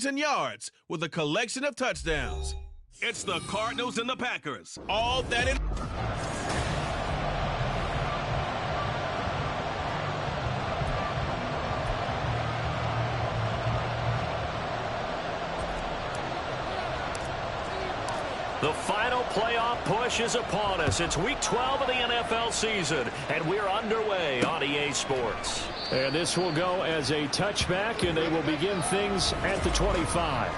and yards with a collection of touchdowns. It's the Cardinals and the Packers. All that in... The final playoff push is upon us. It's Week 12 of the NFL season, and we're underway on EA Sports. And this will go as a touchback, and they will begin things at the 25.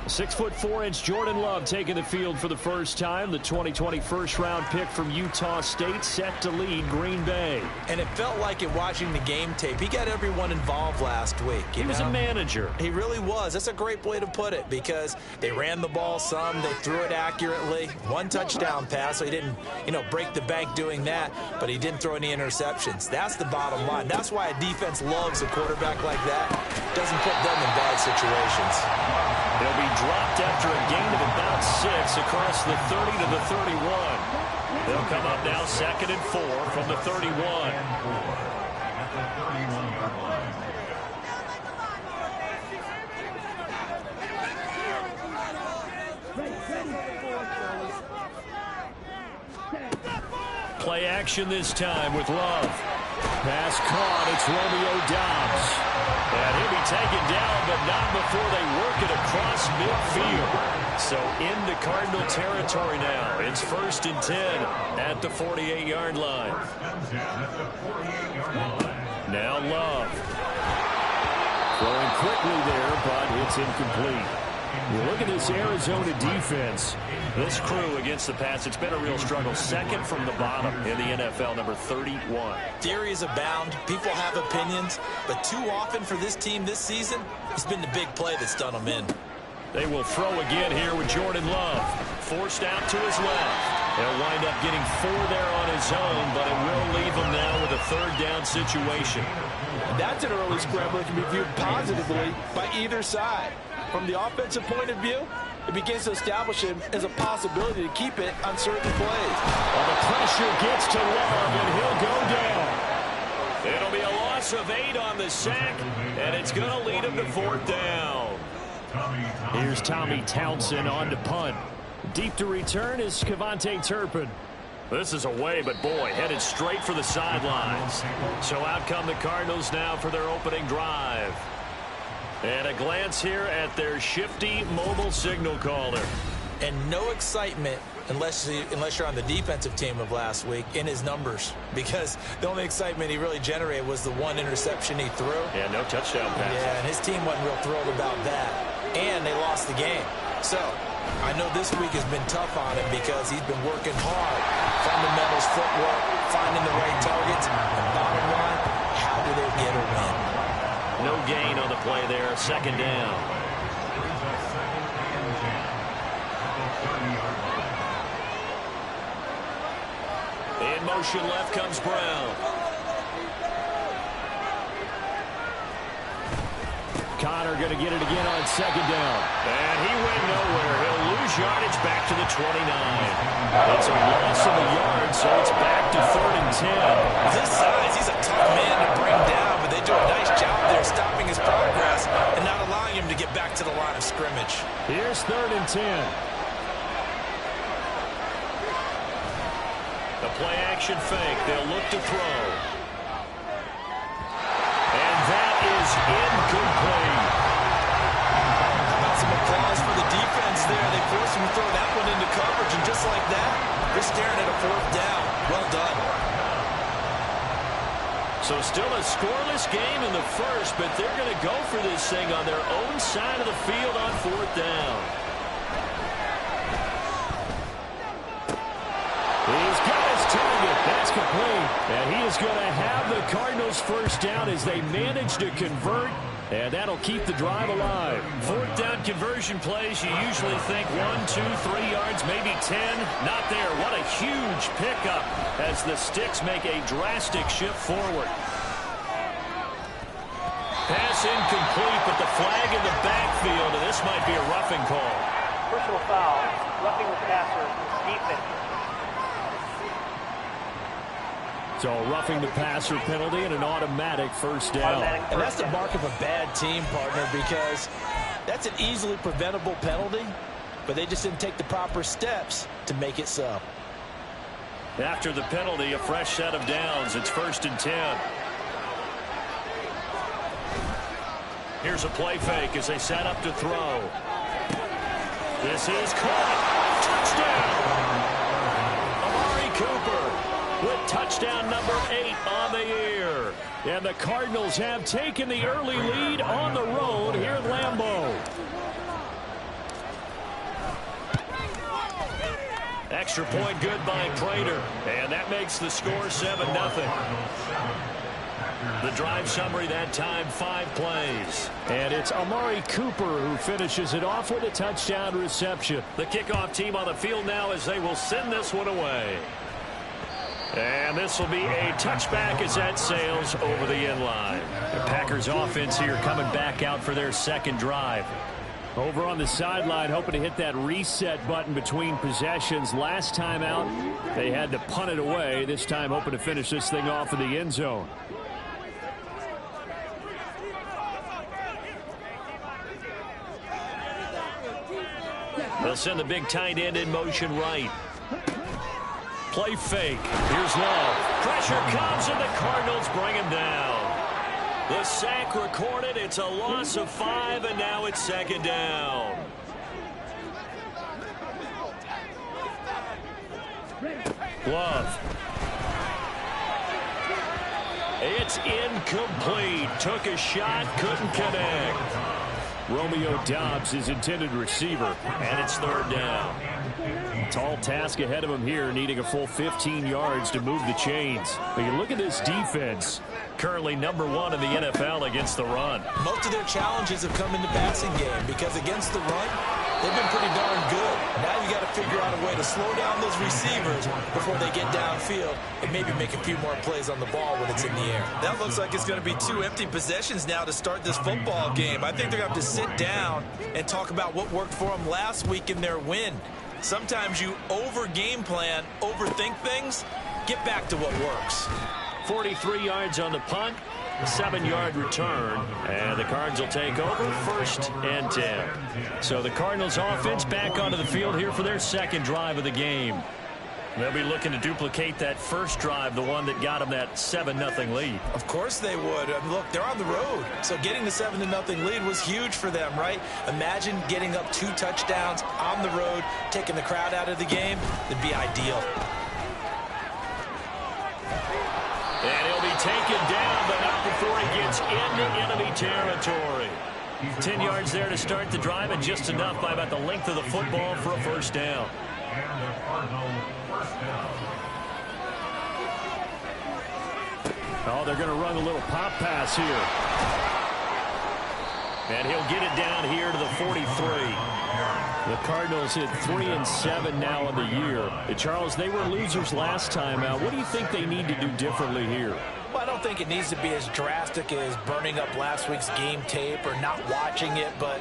6'4" Jordan Love taking the field for the first time. The 2020 first-round pick from Utah State set to lead Green Bay. And it felt like it watching the game tape. He got everyone involved last week. He was a manager. He really was. That's a great way to put it because they ran the ball some. They threw it accurately. One touchdown pass, so he didn't, break the bank doing that, but he didn't throw any interceptions. That's the bottom line. That's why a defense loves a quarterback like that. Doesn't put them in bad situations. He'll be dropped after a gain of about 6 across the 30 to the 31. They'll come up now 2nd and 4 from the 31. Play action this time with Love. Pass caught. It's Romeo Doubs. And he'll be taken down, but not before they work it across midfield. So into Cardinal territory now. It's 1st and 10 at the 48-yard line. Now Love. Throwing quickly there, but it's incomplete. You look at this Arizona defense. This crew against the pass, it's been a real struggle. 2nd from the bottom in the NFL, number 31. Theories abound. People have opinions. But too often for this team this season, it's been the big play that's done them in. They will throw again here with Jordan Love. Forced out to his left. He'll wind up getting 4 there on his own, but it will leave him now with a 3rd down situation. That's an early scramble that can be viewed positively by either side. From the offensive point of view, it begins to establish him as a possibility to keep it on certain plays. Well, the pressure gets to Love, and he'll go down. It'll be a loss of 8 on the sack, and it's going to lead him to 4th down. Here's Tommy Townsend on to punt. Deep to return is Kevontae Turpin. This is away, but boy, headed straight for the sidelines. So out come the Cardinals now for their opening drive. And a glance here at their shifty mobile signal caller. And no excitement unless you're on the defensive team of last week in his numbers. Because the only excitement he really generated was the 1 interception he threw. Yeah, no touchdown pass. Yeah, and his team wasn't real thrilled about that. And they lost the game. So I know this week has been tough on him because he's been working hard. Fundamentals, footwork, finding the right targets. And bottom line, how do they get a win? No gain on the play there, 2nd down. In motion left comes Brown. Connor going to get it again on 2nd down. And he went nowhere. He'll lose yardage back to the 29. It's a loss of a yard, so it's back to 3rd and 10. This size, he's a tough man to bring down, but they do a nice job there stopping his progress and not allowing him to get back to the line of scrimmage. Here's 3rd and 10. The play action fake. They'll look to throw. And that is incomplete. How about some applause for the defense there? They forced him to throw that one into coverage, and just like that, they're staring at a 4th down. Well done. So still a scoreless game in the first, but they're going to go for this thing on their own side of the field on 4th down. He's got his target. That's complete. And he is going to have the Cardinals 1st down as they manage to convert. And that'll keep the drive alive. 4th down conversion plays, you usually think 1, 2, 3 yards, maybe 10. Not there. What a huge pickup as the Sticks make a drastic shift forward. Pass incomplete, but the flag in the backfield, and this might be a roughing call. Personal foul, roughing the passer, defense. So a roughing the passer penalty and an automatic 1st down. And that's the mark of a bad team, partner, because That's an easily preventable penalty, but they just didn't take the proper steps to make it so. After the penalty, a fresh set of downs. It's 1st and 10. Here's a play fake as they set up to throw. This is caught. Touchdown! Amari Cooper with touchdown number 8 on the year. And the Cardinals have taken the early lead on the road here at Lambeau. Extra point good by Prater. And that makes the score 7-0. The drive summary that time, 5 plays. And it's Amari Cooper who finishes it off with a touchdown reception. The kickoff team on the field now as they will send this one away. And this will be a touchback as that sails over the end line. The Packers offense here coming back out for their second drive. Over on the sideline, hoping to hit that reset button between possessions. Last time out, they had to punt it away. This time, hoping to finish this thing off in the end zone. They'll send the big tight end in motion right. Play fake. Here's Love. Pressure comes, and the Cardinals bring him down. The sack recorded. It's a loss of 5, and now it's 2nd down. Love. It's incomplete. Took a shot, couldn't connect. Romeo Doubs is intended receiver. And it's 3rd down. Tall task ahead of him here, needing a full 15 yards to move the chains. But you look at this defense. Currently number 1 in the NFL against the run. Most of their challenges have come in the passing game because against the run, they've been pretty darn good. Now you got to figure out a way to slow down those receivers before they get downfield and maybe make a few more plays on the ball when it's in the air. That looks like it's going to be 2 empty possessions now to start this football game. I think they're going to have to sit down and talk about what worked for them last week in their win. Sometimes you over-game plan, overthink things. Get back to what works. 43 yards on the punt, 7-yard return, and the Cards will take over 1st and 10. So the Cardinals offense back onto the field here for their second drive of the game. They'll be looking to duplicate that first drive, the one that got them that 7-0 lead. Of course they would. Look, they're on the road. So getting the 7-0 lead was huge for them, right? Imagine getting up 2 touchdowns on the road, taking the crowd out of the game. It'd be ideal. And he'll be taken down, but not before he gets into enemy territory. 10 yards there to start the drive, and just enough by about the length of the football for a 1st down. Oh, they're going to run a little pop pass here. And he'll get it down here to the 43. The Cardinals hit 3-7 now in the year. Charles, they were losers last time out. What do you think they need to do differently here? Well, I don't think it needs to be as drastic as burning up last week's game tape or not watching it, but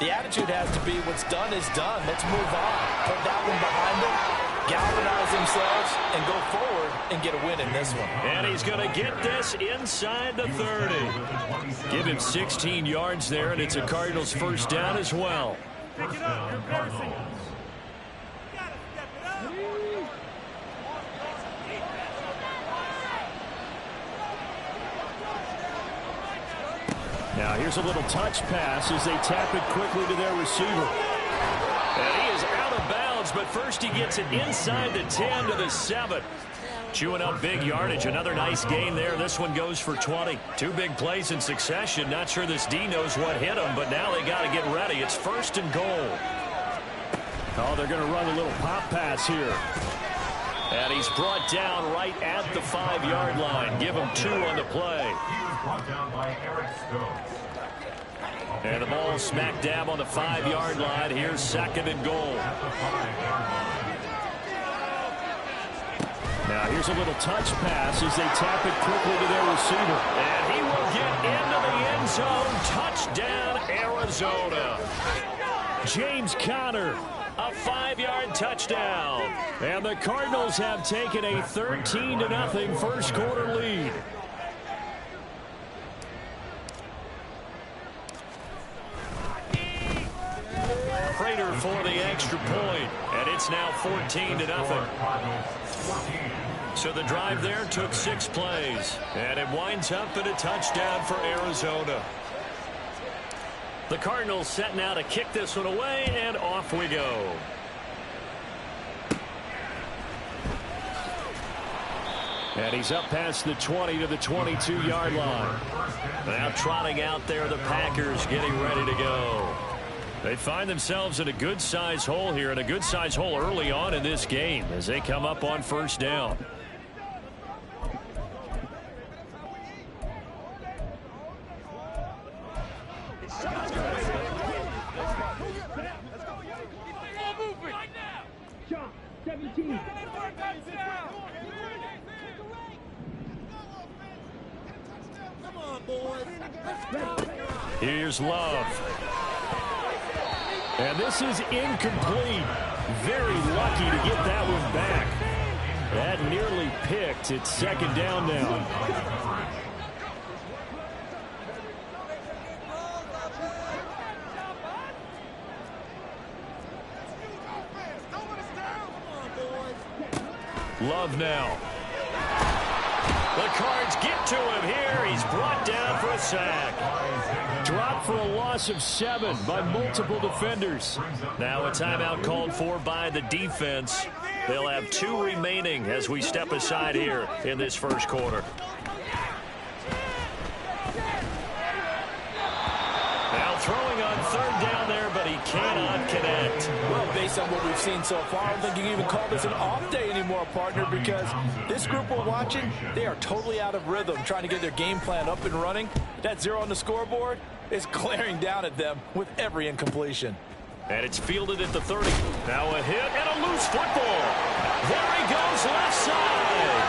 the attitude has to be what's done is done. Let's move on. Put that one behind them, galvanize themselves, and go forward and get a win in this one. And he's going to get this inside the 30. Give him 16 yards there, and it's a Cardinals 1st down as well. Pick it up, you're forcing. Now here's a little touch pass as they tap it quickly to their receiver. And he is out of bounds, but first he gets it inside the 10 to the 7. Chewing up big yardage. Another nice gain there. This one goes for 20. 2 big plays in succession. Not sure this D knows what hit him, but now they got to get ready. It's 1st and goal. Oh, they're going to run a little pop pass here. And he's brought down right at the 5-yard line. Give him 2 on the play. And the ball smack dab on the 5-yard line. Here's 2nd and goal. Now here's a little touch pass as they tap it quickly to their receiver. And he will get into the end zone. Touchdown, Arizona. James Conner. A 5-yard touchdown. And the Cardinals have taken a 13-0 first quarter lead. Prater for the extra point, and it's now 14-0. So the drive there took 6 plays, and it winds up in a touchdown for Arizona. The Cardinals set now to kick this one away, and off we go. And he's up past the 20 to the 22-yard line. Now trotting out there, the Packers getting ready to go. They find themselves in a good-size hole here, and a good-size hole early on in this game as they come up on first down. Here's Love. And this is incomplete. Very lucky to get that one back. That nearly picked. It's second down now. Love now. The Cards get to him here. He's brought down for a sack. Dropped for a loss of 7 by multiple defenders. Now a timeout called for by the defense. They'll have 2 remaining as we step aside here in this first quarter. Now throwing on third down there, but he cannot connect. Well, based on what we've seen so far, I don't think you can even call this an off day anymore, partner, because this group we're watching, they are totally out of rhythm, trying to get their game plan up and running. That 0 on the scoreboard is glaring down at them with every incompletion. And it's fielded at the 30. Now a hit and a loose football. There he goes left side.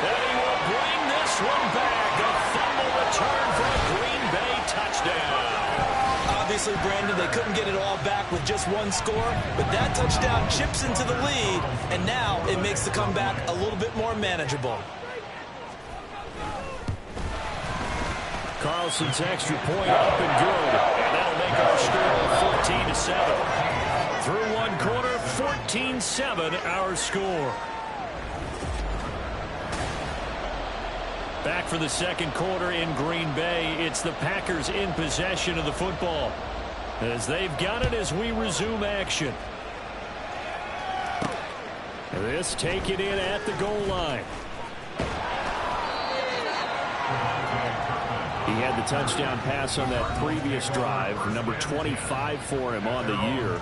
And he will bring this one back. A fumble return for a Green Bay touchdown. Obviously, Brandon, they couldn't get it all back with just one score, but that touchdown chips into the lead, and now it makes the comeback a little bit more manageable. Carlson's extra point up and good. And that'll make our score 14-7. Through one quarter, 14-7 our score. Back for the second quarter in Green Bay. It's the Packers in possession of the football, as they've got it as we resume action. This taken in at the goal line. He had the touchdown pass on that previous drive, number 25 for him on the year,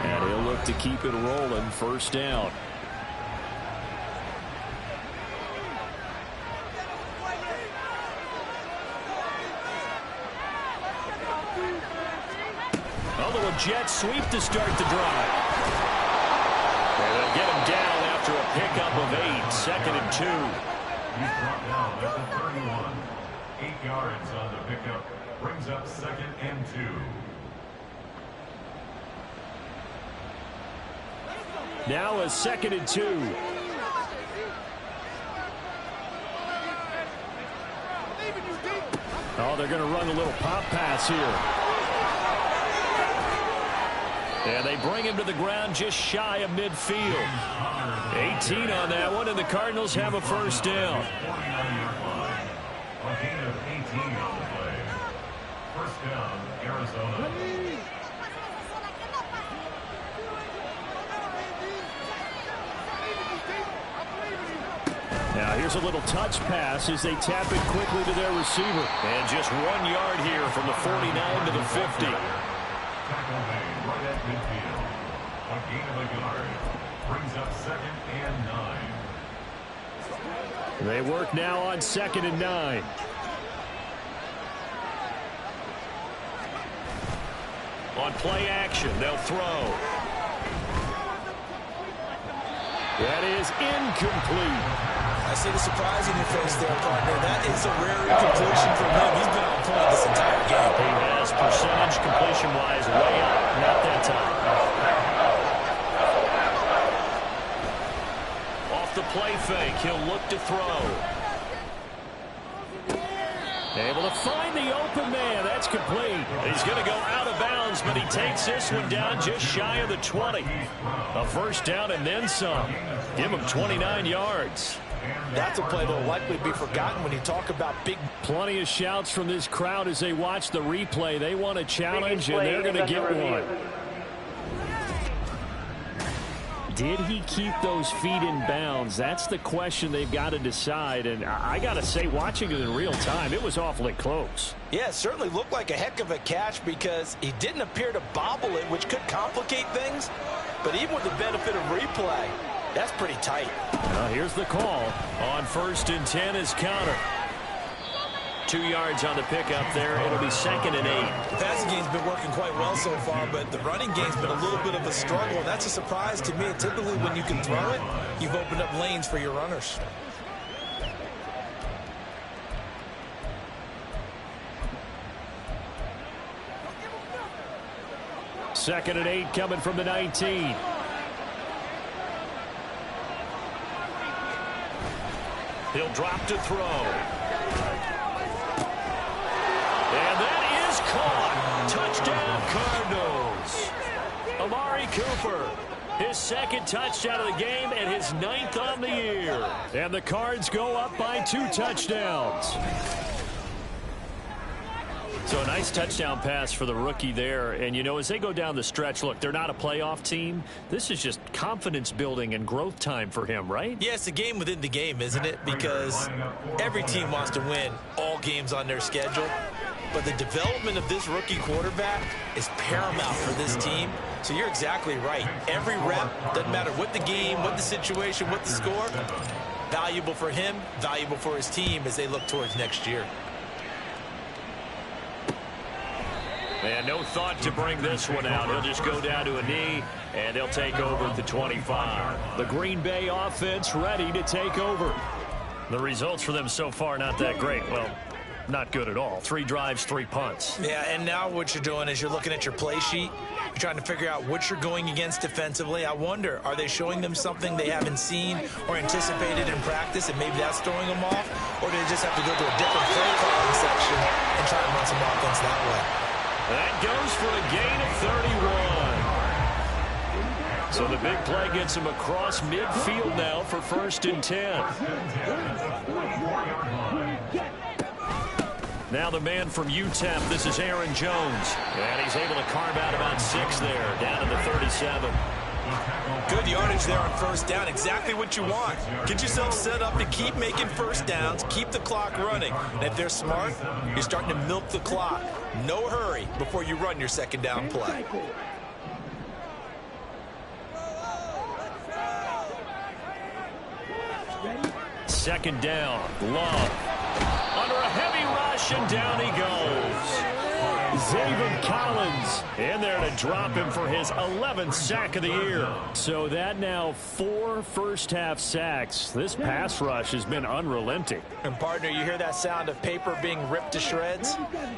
and he'll look to keep it rolling. First down. A little jet sweep to start the drive. And they'll get him down after a pickup of 8, second and 2. He's brought down at the 31. 8 yards on the pickup. Brings up second and 2. Now a second and 2. Oh, they're going to run a little pop pass here. And they bring him to the ground just shy of midfield. 18 on that one, and the Cardinals have a first down. A gain of 18 on the play. First down, Arizona. Now here's a little touch pass as they tap it quickly to their receiver. And just 1 yard here from the 49 to the 50. Tackle made right at midfield. A gain of a yard. Brings up second and 9. They work now on second and 9. On play action, they'll throw. That is incomplete. I see the surprise in your face there, partner. That is a rare incompletion from him. He's been on point this entire game. He has percentage completion-wise way up. Not that time. Off the play fake, he'll look to throw. Able to find the open man. That's complete. He's going to go out of bounds downs, but he takes this one down just shy of the 20. A first down and then some. Give him 29 yards. That's a play that will likely be forgotten when you talk about big. Plenty of shouts from this crowd as they watch the replay. They want a challenge, and they're going to get one. Did he keep those feet in bounds? That's the question they've got to decide. And I got to say, watching it in real time, it was awfully close. Yeah, it certainly looked like a heck of a catch because he didn't appear to bobble it, which could complicate things. But even with the benefit of replay, that's pretty tight. Here's the call. On 1st and 10 is Counter. 2 yards on the pickup there. It'll be 2nd and 8. The passing game's been working quite well so far, but the running game's been a little bit of a struggle, and that's a surprise to me. Typically, when you can throw it, you've opened up lanes for your runners. Second and 8 coming from the 19. He'll drop to throw. And that is caught. Touchdown, Cardinals. Amari Cooper, his 2nd touchdown of the game and his 9th on the year. And the Cards go up by 2 touchdowns. So a nice touchdown pass for the rookie there. And, you know, as they go down the stretch, look, they're not a playoff team. This is just confidence building and growth time for him, right? Yeah, it's a game within the game, isn't it? Because every team wants to win all games on their schedule. But the development of this rookie quarterback is paramount for this team. So you're exactly right. Every rep, doesn't matter what the game, what the situation, what the score, valuable for him, valuable for his team as they look towards next year. And no thought to bring this one out. He'll just go down to a knee, and they'll take over at the 25. The Green Bay offense ready to take over. The results for them so far not that great. Well, not good at all. 3 drives, 3 punts. Yeah, and now what you're doing is you're looking at your play sheet. You're trying to figure out what you're going against defensively. I wonder, are they showing them something they haven't seen or anticipated in practice, and maybe that's throwing them off? Or do they just have to go to a different play calling section and try and run some offense that way? That goes for a gain of 31. So the big play gets him across midfield now for 1st and 10. Now the man from UTEP, this is Aaron Jones. And he's able to carve out about 6 there, down to the 37. Good yardage there on 1st down. Exactly what you want. Get yourself set up to keep making 1st downs, keep the clock running. And if they're smart, you're starting to milk the clock. No hurry before you run your 2nd down play. Second down, Love. Under a heavy rush, and down he goes. Zaven Collins in there to drop him for his 11th sack of the year. So that now 4 first-half sacks. This pass rush has been unrelenting. And, partner, you hear that sound of paper being ripped to shreds?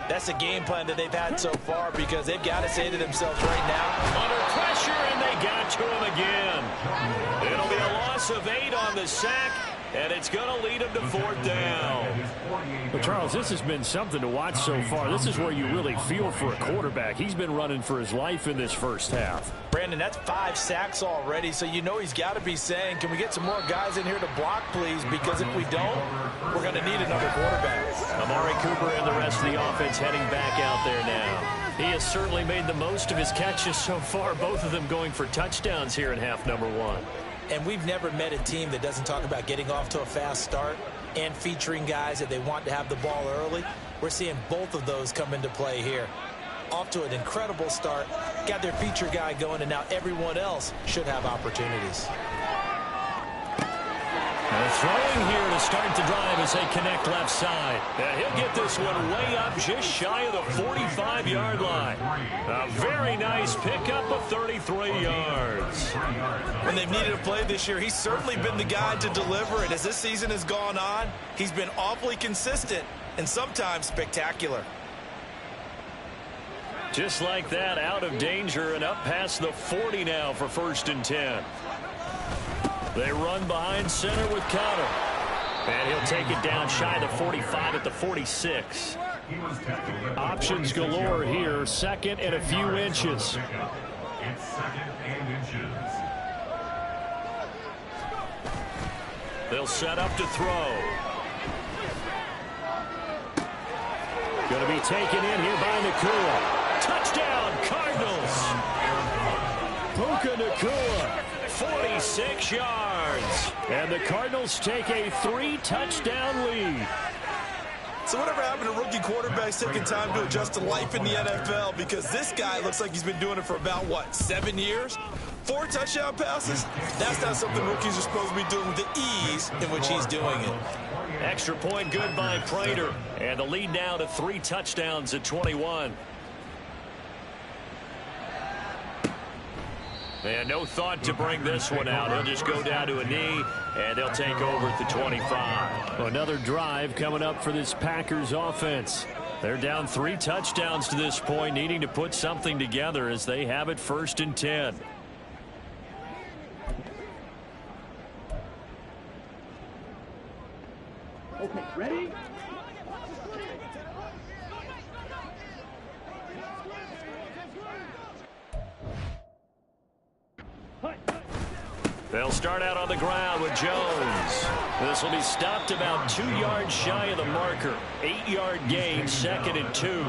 That's the game plan that they've had so far because they've got to say to themselves right now. Under pressure, and they got to him again. It'll be a loss of 8 on the sack. And it's going to lead him to 4th down. Well, Charles, this has been something to watch so far. This is where you really feel for a quarterback. He's been running for his life in this first half. Brandon, that's 5 sacks already, so you know he's got to be saying, can we get some more guys in here to block, please? Because if we don't, we're going to need another quarterback. Amari Cooper and the rest of the offense heading back out there now. He has certainly made the most of his catches so far, both of them going for touchdowns here in half number 1. And we've never met a team that doesn't talk about getting off to a fast start and featuring guys that they want to have the ball early. We're seeing both of those come into play here. Off to an incredible start, got their feature guy going, and now everyone else should have opportunities. Throwing here to start the drive as they connect left side. And he'll get this one way up just shy of the 45-yard line. A very nice pickup of 33 yards. When they've needed a play this year, he's certainly been the guy to deliver it. As this season has gone on, he's been awfully consistent and sometimes spectacular. Just like that, out of danger and up past the 40 now for 1st and 10. They run behind center with Counter. And he'll take it down shy of the 45 at the 46. He was tackled at the Options 46 galore yard line. here. Second and a few inches. It's second and inches. They'll set up to throw. Going to be taken in here by Nakua. Touchdown, Cardinals. Puka Nakua, 46 yards. And the Cardinals take a 3-touchdown lead. So whatever happened to rookie quarterbacks taking time to adjust to life in the NFL? Because this guy looks like he's been doing it for about, 7 years? 4 touchdown passes? That's not something rookies are supposed to be doing with the ease in which he's doing it. Extra point good by Prater. And the lead now to 3 touchdowns at 21. And no thought to bring this one out. He'll just go down to a knee, and they'll take over at the 25. Another drive coming up for this Packers offense. They're down 3 touchdowns to this point, needing to put something together as they have it 1st and 10. Okay, ready? They'll start out on the ground with Jones. This will be stopped about 2 yards shy of the marker. 8-yard gain, 2nd and 2.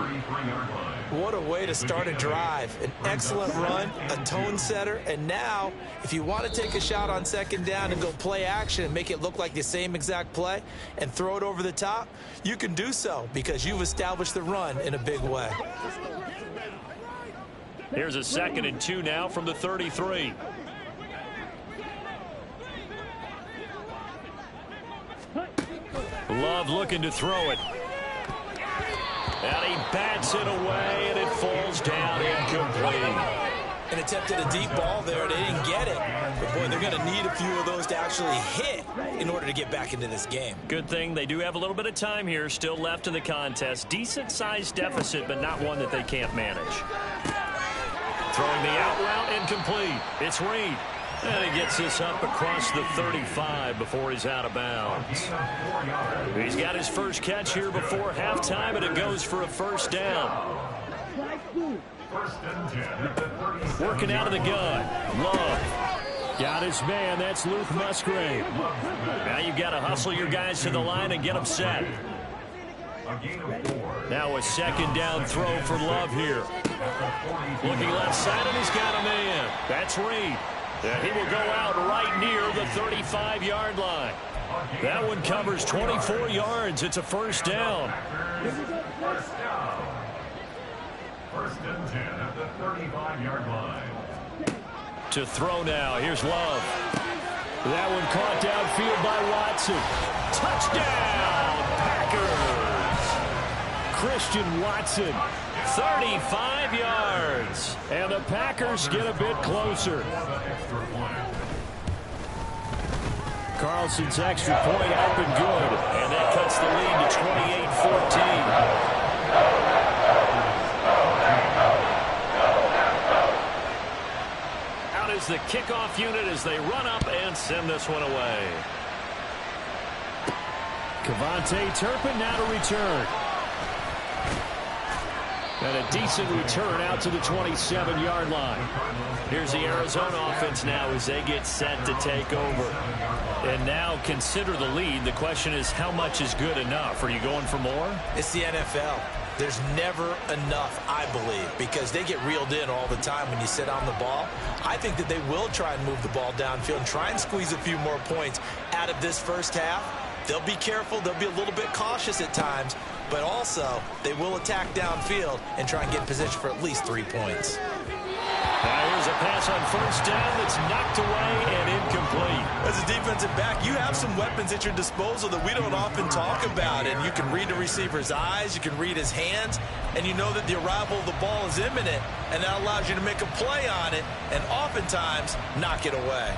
What a way to start a drive. An excellent run, a tone setter, and now, if you want to take a shot on 2nd down and go play action and make it look like the same exact play and throw it over the top, you can do so because you've established the run in a big way. Here's a 2nd and 2 now from the 33. Love looking to throw it. And he bats it away, and it falls down incomplete. And attempted a deep ball there. They didn't get it. But, boy, they're going to need a few of those to actually hit in order to get back into this game. Good thing they do have a little bit of time here still left in the contest. Decent-sized deficit, but not one that they can't manage. Throwing the out route incomplete. It's Reed. And he gets this up across the 35 before he's out of bounds. He's got his first catch here before halftime, and it goes for a 1st down. Working out of the gun. Love. Got his man. That's Luke Musgrave. Now you've got to hustle your guys to the line and get them set. Now a 2nd down throw for Love here. Looking left side, and he's got a man. That's Reed. And he will go out right near the 35-yard line. That one covers 24 yards. It's a 1st down. 1st and 10 at the 35-yard line. To throw now. Here's Love. That one caught downfield by Watson. Touchdown, Packers. Christian Watson. 35 yards. And the Packers get a bit closer. Carlson's extra point up and good. And that cuts the lead to 28-14. Out is the kickoff unit as they run up and send this one away. Kevontae Turpin now to return. And a decent return out to the 27-yard line. Here's the Arizona offense now as they get set to take over. And now consider the lead. The question is, how much is good enough? Are you going for more? It's the NFL. There's never enough, I believe, because they get reeled in all the time when you sit on the ball. I think that they will try and move the ball downfield and try and squeeze a few more points out of this first half. They'll be careful. They'll be a little bit cautious at times, but also they will attack downfield and try and get in position for at least 3 points. Now here's a pass on 1st down that's knocked away and incomplete. As a defensive back, you have some weapons at your disposal that we don't often talk about. And you can read the receiver's eyes, you can read his hands, and you know that the arrival of the ball is imminent, and that allows you to make a play on it and oftentimes knock it away.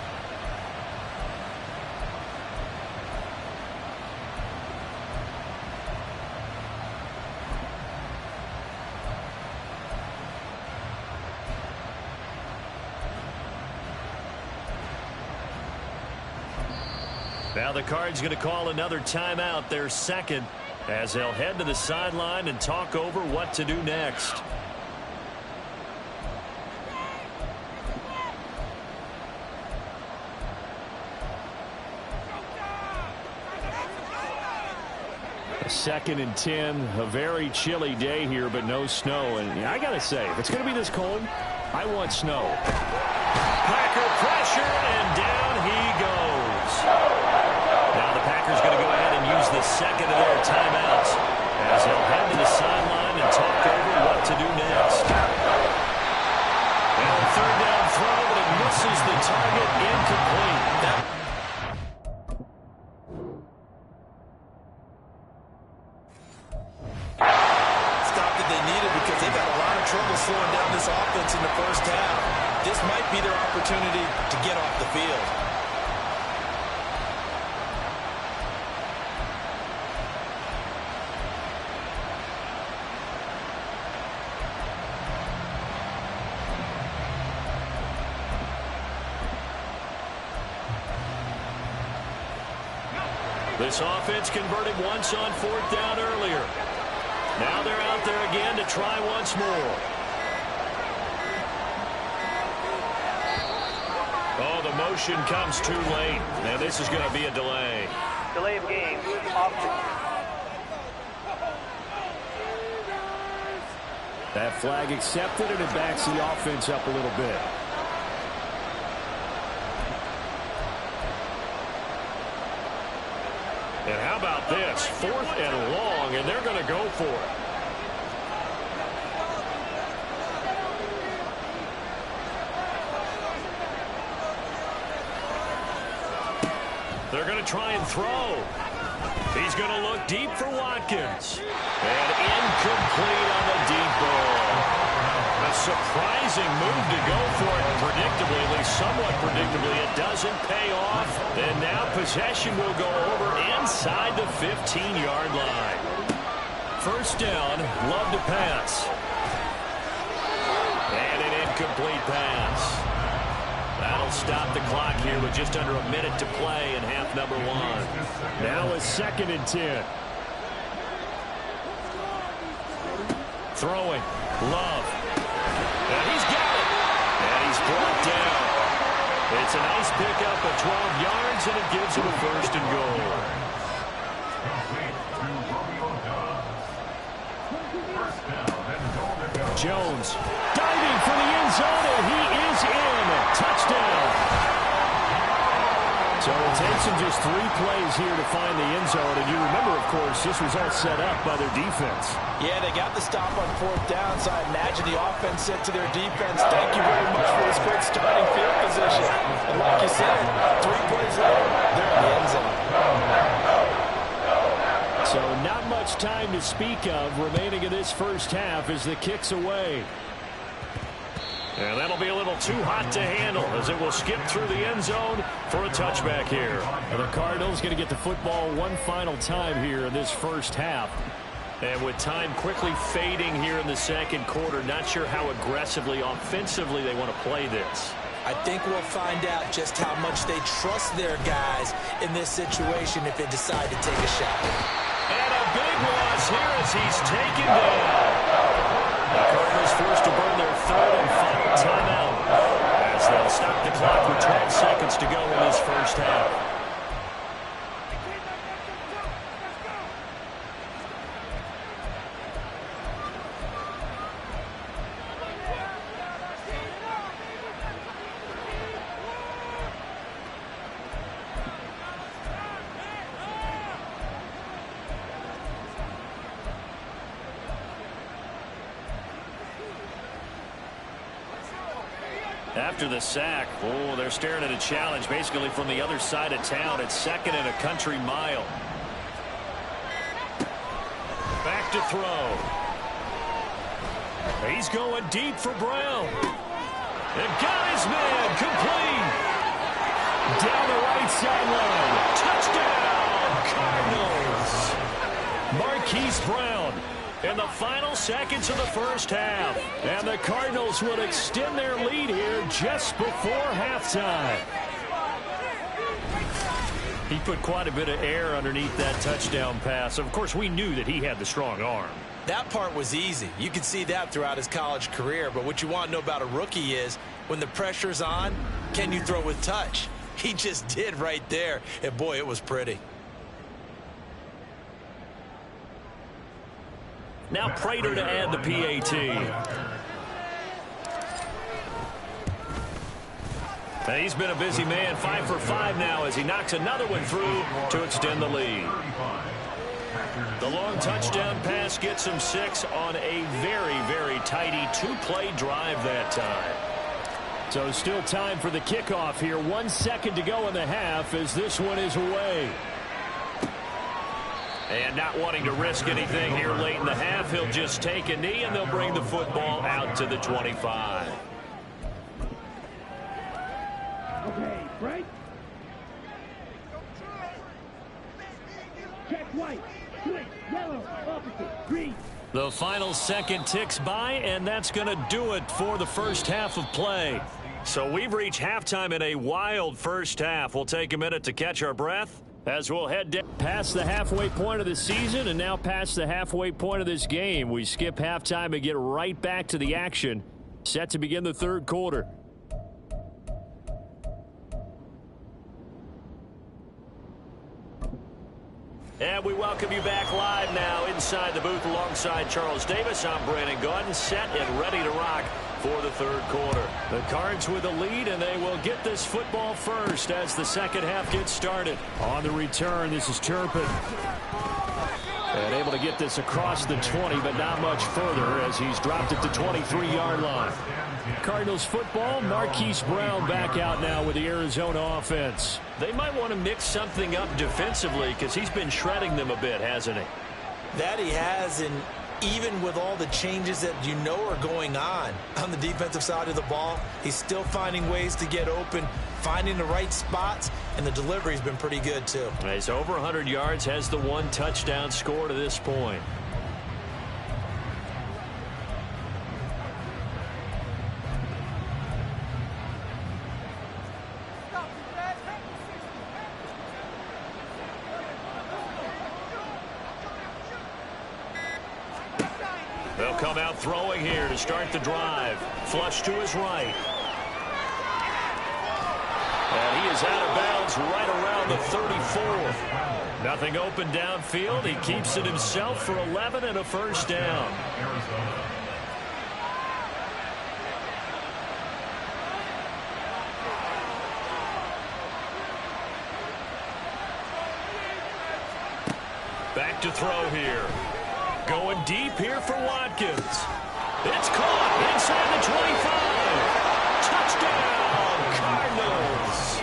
Now the Cards going to call another timeout, their 2nd. as they'll head to the sideline and talk over what to do next. Second and 10, a very chilly day here, but no snow. And I got to say, if it's going to be this cold, I want snow. Packer pressure, and down he goes. Now the Packers going to go ahead and use the second of their timeouts as they'll head to the sideline and talk over what to do next. And third down throw, but it misses the target, incomplete. Trouble slowing down this offense in the first half. This might be their opportunity to get off the field. This offense converted once on fourth down earlier. Now they're out there again to try once more. Oh, the motion comes too late. And this is going to be a delay. Delay of game. Offense. That flag accepted, and it backs the offense up a little bit. And how about this? Fourth and long, and they're going to go for it. They're going to try and throw. He's going to look deep for Watkins. And incomplete on the deep ball. A surprising move to go for it. Predictably, at least somewhat predictably, it doesn't pay off. And now possession will go over inside the 15-yard line. First down, Love to pass. And an incomplete pass. That'll stop the clock here with just under a minute to play in half number one. Now a second and 10. Throwing. Love. And he's got it. And he's brought down. It's a nice pickup of 12 yards, and it gives him a first and goal. Jones diving for the end zone, and he is in. Touchdown. So it takes him just 3 plays here to find the end zone. And you remember, of course, this was all set up by their defense. Yeah, they got the stop on fourth down, so I imagine the offense said to their defense, thank you very much for this great starting field position. And like you said, 3 plays later, they're in the end zone. So not much time to speak of remaining in this first half as the kick's away. And that'll be a little too hot to handle as it will skip through the end zone for a touchback here. And the Cardinals going to get the football one final time here in this first half. And with time quickly fading here in the second quarter, not sure how aggressively, offensively they want to play this. I think we'll find out just how much they trust their guys in this situation if they decide to take a shot. And a big loss here as he's taken down. The Cardinals forced to burn their third and final timeout as they'll stop the clock with 12 seconds to go in this first half. After the sack, oh, they're staring at a challenge basically from the other side of town. It's second and a country mile. Back to throw. He's going deep for Brown. And got his man complete. Down the right sideline. Touchdown, Cardinals. Marquise Brown. In the final seconds of the first half. And the Cardinals will extend their lead here just before halftime. He put quite a bit of air underneath that touchdown pass. Of course, we knew that he had the strong arm. That part was easy. You could see that throughout his college career. But what you want to know about a rookie is when the pressure's on, can you throw with touch? He just did right there. And, boy, it was pretty. Now Prater to add the PAT. And he's been a busy man, 5 for 5 now as he knocks another one through to extend the lead. The long touchdown pass gets him 6 on a very, very tidy 2-play drive that time. So still time for the kickoff here. 1 second to go in the half as this one is away. And not wanting to risk anything here late in the half, he'll just take a knee and they'll bring the football out to the 25. Okay, right? Check white, switch, yellow, opposite, green. The final second ticks by, and that's going to do it for the first half of play. So we've reached halftime in a wild first half. We'll take a minute to catch our breath as we'll head down past the halfway point of the season and now past the halfway point of this game. We skip halftime and get right back to the action. Set to begin the third quarter. And we welcome you back live now inside the booth alongside Charles Davis. I'm Brandon Gordon, set and ready to rock for the third quarter. The Cards with the lead, and they will get this football first as the second half gets started. On the return, this is Turpin. And able to get this across the 20, but not much further as he's dropped at the 23-yard line. Cardinals football, Marquise Brown back out now with the Arizona offense. They might want to mix something up defensively because he's been shredding them a bit, hasn't he? That he has, and even with all the changes that you know are going on the defensive side of the ball, he's still finding ways to get open, finding the right spots, and the delivery's been pretty good too. He's over 100 yards, has the 1 touchdown score to this point. They'll come out throwing here to start the drive. Flush to his right. And he is out of bounds right around the 34. Nothing open downfield. He keeps it himself for 11 and a first down. Back to throw here. Going deep here for Watkins. It's caught inside the 25. Touchdown, Cardinals.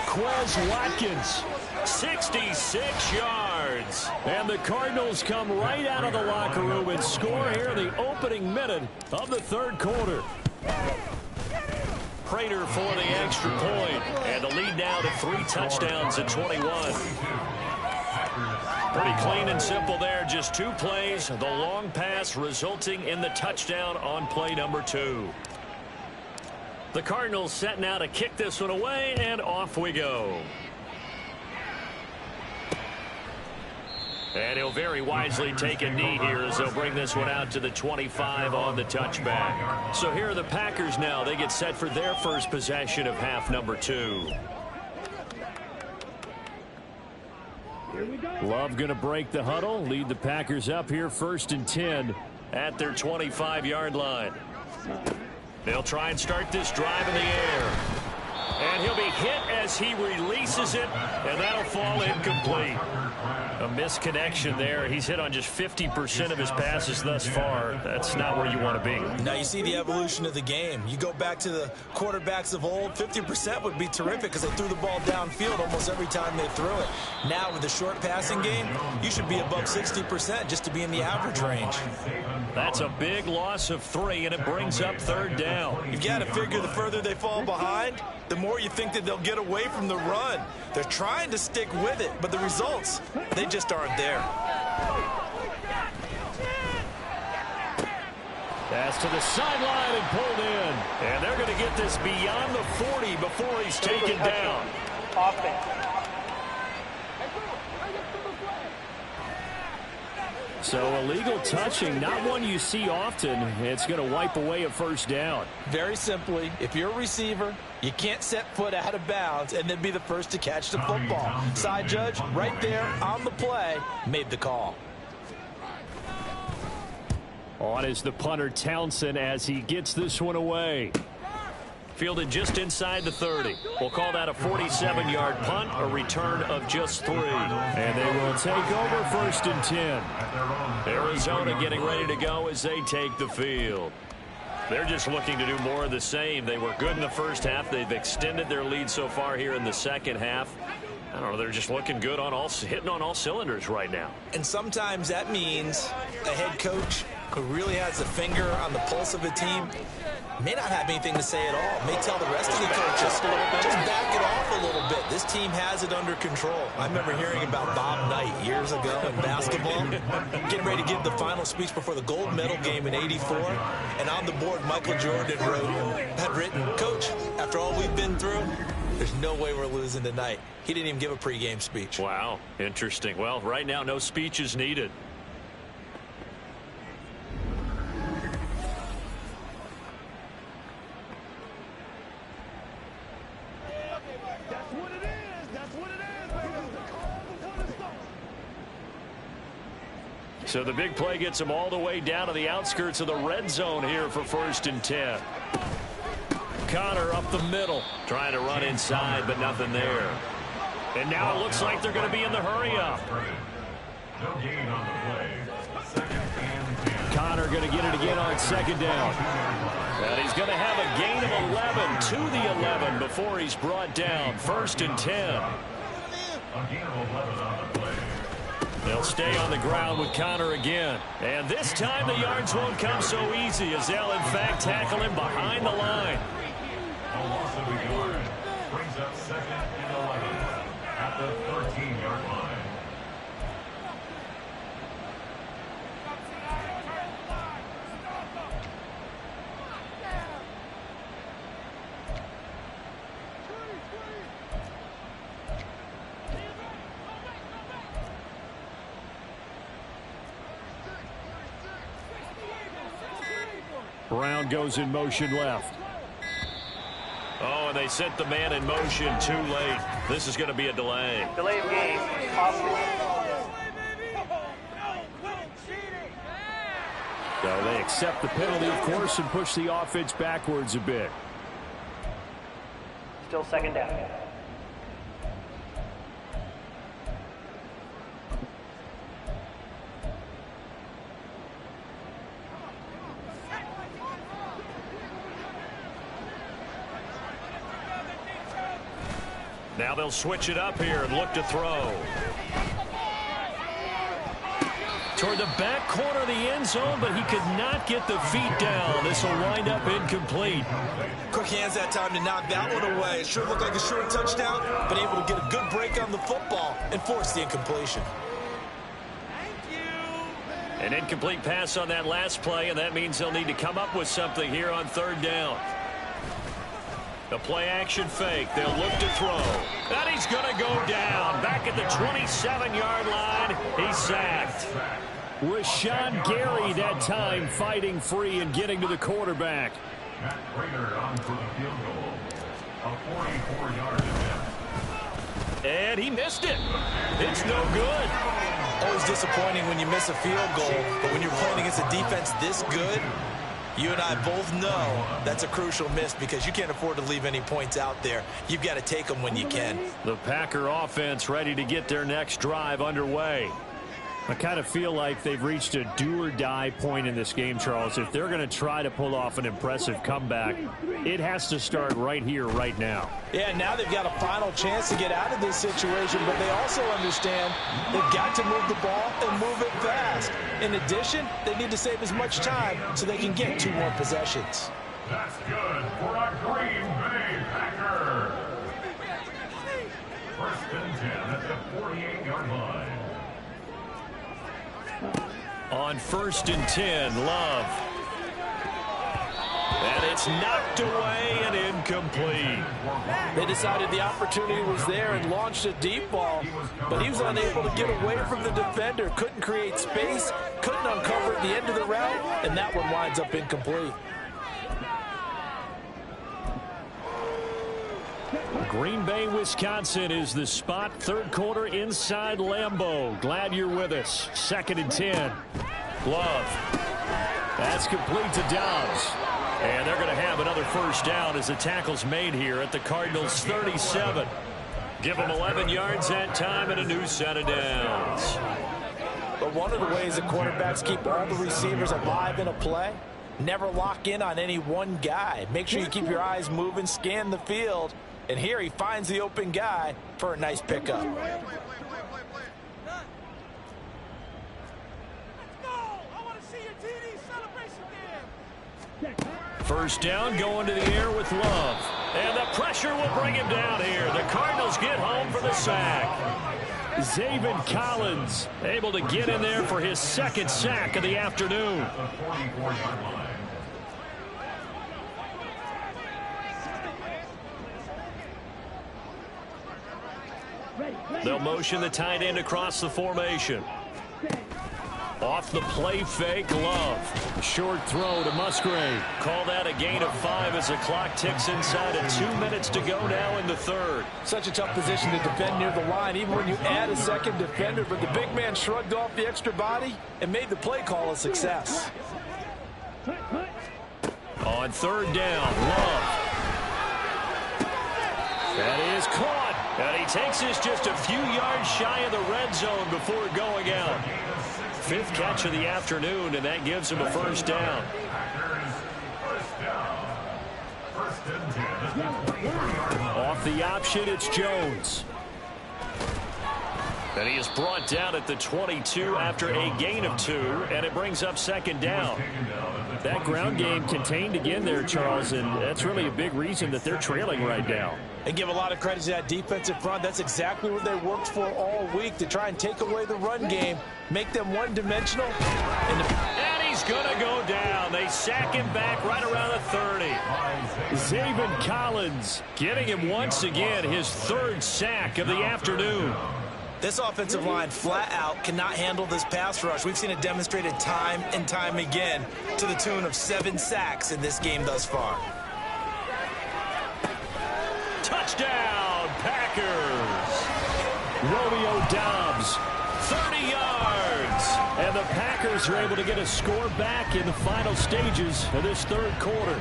Quez Watkins, 66 yards. And the Cardinals come right out of the locker room and score here in the opening minute of the third quarter. Prater for the extra point. And the lead now to 3 touchdowns at 21. Pretty clean and simple there. Just 2 plays. The long pass resulting in the touchdown on play number 2. The Cardinals set now to kick this one away, and off we go. And he'll very wisely take a knee here as they'll bring this one out to the 25 on the touchback. So here are the Packers now. They get set for their first possession of half number 2. Love going to break the huddle, lead the Packers up here 1st and 10 at their 25-yard line. They'll try and start this drive in the air. And he'll be hit as he releases it, and that'll fall incomplete. A misconnection there. He's hit on just 50% of his passes thus far. That's not where you want to be. Now you see the evolution of the game. You go back to the quarterbacks of old, 50% would be terrific because they threw the ball downfield almost every time they threw it. Now with the short passing game, you should be above 60% just to be in the average range. That's a big loss of 3, and it brings up 3rd down. You've got to figure the further they fall behind, the more you think that they'll get away from the run. They're trying to stick with it, but the results, they just aren't there. Pass to the sideline and pulled in. And they're going to get this beyond the 40 before he's taken down. Offense. So illegal touching, not one you see often. It's going to wipe away a first down. Very simply, if you're a receiver, you can't set foot out of bounds and then be the first to catch the football. Side judge, right there on the play, made the call. On is the punter Townsend as he gets this one away. Fielded just inside the 30. We'll call that a 47-yard punt, a return of just 3. And they will take over 1st and 10. Arizona getting ready to go as they take the field. They're just looking to do more of the same. They were good in the first half. They've extended their lead so far here in the second half. I don't know, they're just looking good on hitting on all cylinders right now. And sometimes that means a head coach who really has a finger on the pulse of a team may not have anything to say at all. May tell the rest of the coaches, just back it off a little bit. This team has it under control. I remember hearing about Bob Knight years ago in basketball, getting ready to give the final speech before the gold medal game in '84. And on the board, Michael Jordan had written, "Coach, after all we've been through, there's no way we're losing tonight." He didn't even give a pregame speech. Wow, interesting. Well, right now, no speech is needed. So the big play gets them all the way down to the outskirts of the red zone here for 1st and 10. Connor up the middle, trying to run inside, but nothing there. And now it looks like they're going to be in the hurry-up. No gain on the play. 2nd and 10. Connor going to get it again on 2nd down. And he's going to have a gain of 11 to the 11 before he's brought down. 1st and 10. A gain of 11 on the play. They'll stay on the ground with Connor again. And this time the yards won't come so easy as they'll in fact tackle him behind the line. A loss of a yard brings up 2nd and 11 at the 13-yard line. Brown goes in motion left. Oh, and they sent the man in motion too late. This is going to be a delay. Delay of game. So they accept the penalty, of course, and push the offense backwards a bit. Still 2nd down. Now they'll switch it up here and look to throw. Toward the back corner of the end zone, but he could not get the feet down. This will wind up incomplete. Quick hands that time to knock that one away. It sure looked like a short touchdown, but able to get a good break on the football and force the incompletion. An incomplete pass on that last play, and that means they'll need to come up with something here on 3rd down. The play action fake. They'll look to throw. And he's going to go down. Back at the 27-yard line. He's sacked. Rashawn Gary that time fighting free and getting to the quarterback. Matt Prater on for the field goal. A 44-yard attempt. And he missed it. It's no good. Always disappointing when you miss a field goal, but when you're playing against a defense this good, you and I both know that's a crucial miss because you can't afford to leave any points out there. You've got to take them when you can. The Packer offense ready to get their next drive underway. I kind of feel like they've reached a do-or-die point in this game, Charles. If they're going to try to pull off an impressive comeback, it has to start right here, right now. Yeah, now they've got a final chance to get out of this situation, but they also understand they've got to move the ball and move it fast. In addition, they need to save as much time so they can get 2 more possessions. That's good for a Green Bay Packer. 1st and 10 at the 48-yard line. On 1st and 10, Love. And it's knocked away and incomplete. They decided the opportunity was there and launched a deep ball, but he was unable to get away from the defender. Couldn't create space, couldn't uncover at the end of the route, and that one winds up incomplete. Green Bay, Wisconsin is the spot. Third quarter inside Lambeau. Glad you're with us. 2nd and 10. Love. That's complete to Dobbs. And they're going to have another first down as the tackle's made here at the Cardinals' 37. Give them 11 yards that time and a new set of downs. But one of the ways that quarterbacks keep all the receivers alive in a play, never lock in on any one guy. Make sure you keep your eyes moving, scan the field. And here he finds the open guy for a nice pickup. First down, going to the air with Love. And the pressure will bring him down here. The Cardinals get home for the sack. Zaven Collins able to get in there for his 2nd sack of the afternoon. The 44-yard line. They'll motion the tight end across the formation. Off the play fake, Love. Short throw to Musgrave. Call that a gain of 5 as the clock ticks inside of 2 minutes to go now in the third. Such a tough position to defend near the line, even when you add a second defender. But the big man shrugged off the extra body and made the play call a success. On 3rd down, Love. That is caught. And he takes this just a few yards shy of the red zone before going out. 5th catch of the afternoon, and that gives him a first down. Off the option, it's Jones. And he is brought down at the 22 after a gain of 2, and it brings up 2nd down. That ground game contained again there, Charles, and that's really a big reason that they're trailing right now. And give a lot of credit to that defensive front. That's exactly what they worked for all week, to try and take away the run game, make them one-dimensional. And he's going to go down. They sack him back right around the 30. Zaven Collins getting him once again, his 3rd sack of the afternoon. This offensive line flat out cannot handle this pass rush. We've seen it demonstrated time and time again to the tune of 7 sacks in this game thus far. Touchdown, Packers. Romeo Dobbs, 30 yards. And the Packers are able to get a score back in the final stages of this 3rd quarter.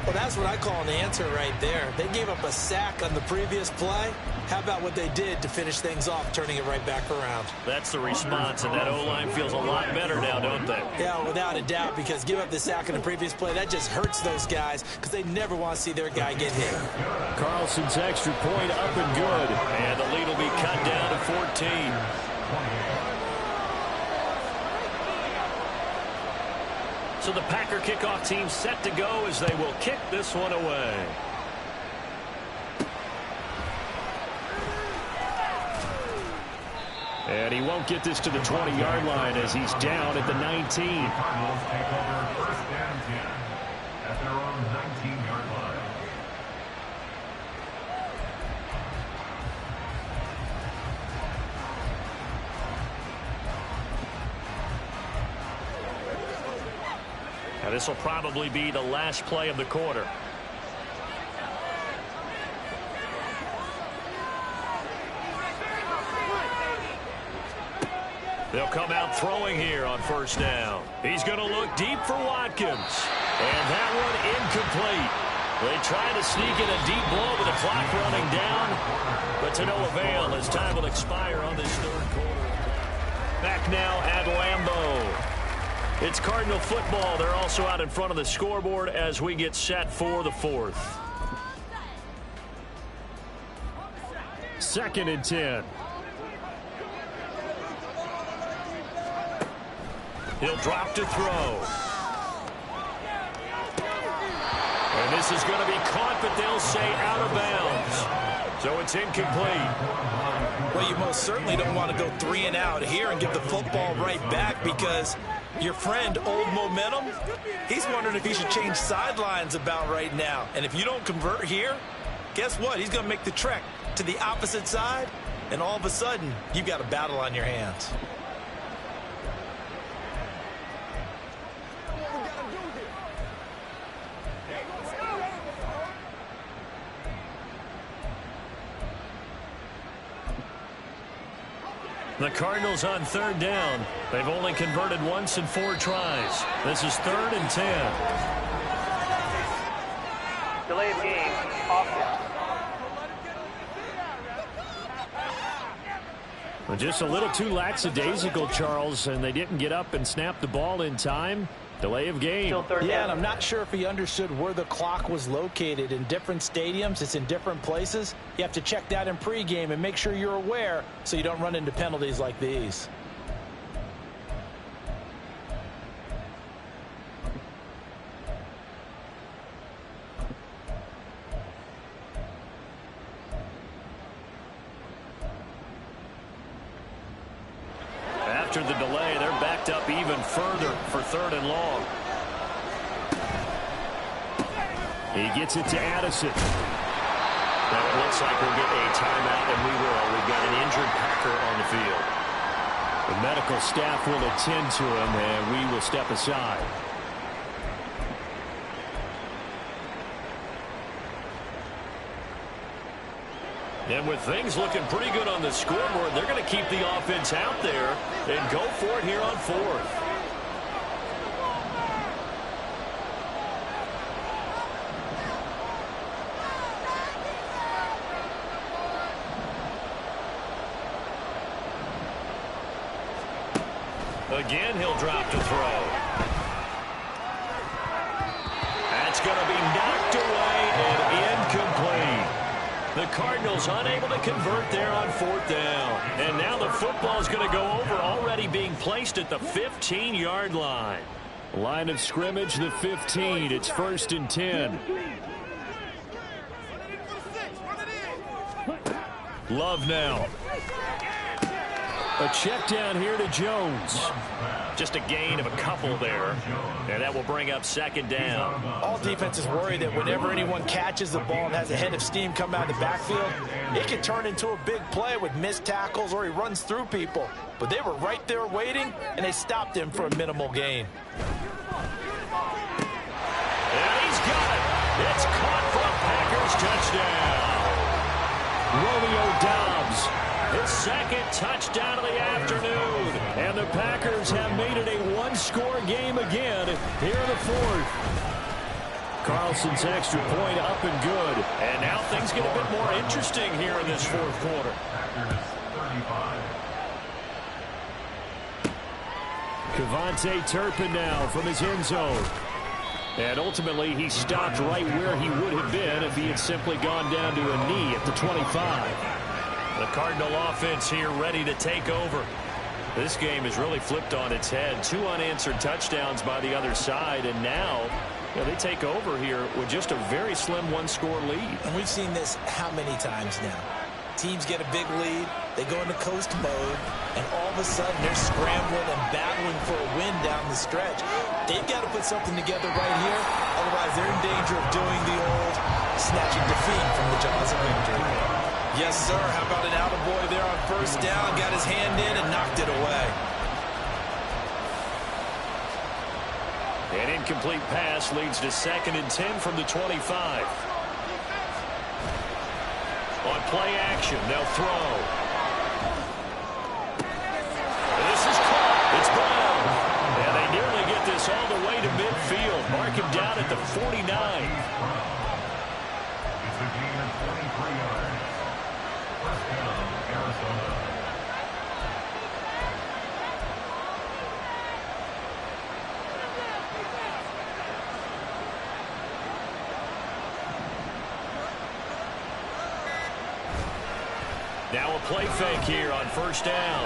Well, that's what I call an answer right there. They gave up a sack on the previous play. How about what they did to finish things off, turning it right back around? That's the response, and that O-line feels a lot better now, don't they? Yeah, without a doubt, because give up the sack in the previous play, that just hurts those guys because they never want to see their guy get hit. Carlson's extra point up and good. And the lead will be cut down to 14. So the Packer kickoff team set to go as they will kick this one away. And he won't get this to the 20-yard line as he's down at the 19. Cardinals take over 1st and 10 at their own 19-yard line. Now this will probably be the last play of the quarter. They'll come out throwing here on 1st down. He's going to look deep for Watkins. And that one incomplete. They try to sneak in a deep blow with the clock running down, but to no avail as time will expire on this 3rd quarter. Back now at Lambeau. It's Cardinal football. They're also out in front of the scoreboard as we get set for the 4th. 2nd and 10. He'll drop to throw. And this is going to be caught, but they'll say out of bounds. So it's incomplete. Well, you most certainly don't want to go 3 and out here and give the football right back, because Your friend, Old Momentum, he's wondering if he should change sidelines about right now. And if you don't convert here, guess what? He's going to make the trek to the opposite side, and all of a sudden, you've got a battle on your hands. The Cardinals on 3rd down. They've only converted once in 4 tries. This is 3rd and 10. Delay of game, offense. Well, just a little too lackadaisical, Charles, and they didn't get up and snap the ball in time. Delay of game. Yeah, and I'm not sure if he understood where the clock was located. In different stadiums, it's in different places. You have to check that in pregame and make sure you're aware so you don't run into penalties like these. After the delay, they're backed up even further for 3rd and long. He gets it to Addison. Now it looks like we'll get a timeout, and we will. We've got an injured Packer on the field. The medical staff will attend to him, and we will step aside. And with things looking pretty good on the scoreboard, they're going to keep the offense out there and go for it here on 4th. Again, he'll drop to throw. That's going to be knocked away and incomplete. The Cardinals unable to convert there on 4th down. And now the football is going to go over, already being placed at the 15-yard line. Line of scrimmage, the 15. It's 1st and 10. Love now. A check down here to Jones. Just a gain of a couple there. And that will bring up 2nd down. All defenses worry that whenever anyone catches the ball and has a head of steam come out of the backfield, it can turn into a big play with missed tackles or he runs through people. But they were right there waiting, and they stopped him for a minimal gain. And he's got it. It's caught for a Packers touchdown. Romeo Doubs, his 2nd touchdown of the afternoon. And the Packers have made it a one-score game again here in the 4th. Carlson's extra point up and good. And now things get a bit more interesting here in this 4th quarter. Kevontae Turpin now from his end zone. And ultimately, he stopped right where he would have been if he had simply gone down to a knee at the 25. The Cardinal offense here ready to take over. This game is really flipped on its head. 2 unanswered touchdowns by the other side, and now they take over here with just a very slim one-score lead. And we've seen this how many times now? Teams get a big lead, they go into coast mode, and all of a sudden they're scrambling and battling for a win down the stretch. They've got to put something together right here, otherwise they're in danger of doing the old snatching defeat from the jaws of victory. Yes, sir. How about an attaboy there on 1st down? Got his hand in and knocked it away. An incomplete pass leads to 2nd and 10 from the 25. On play action, they'll throw. This is caught. It's Brown. And they nearly get this all the way to midfield. Mark him down at the 49. It's a gain of 23 yards. 1st down, Arizona. Now a play fake here on 1st down.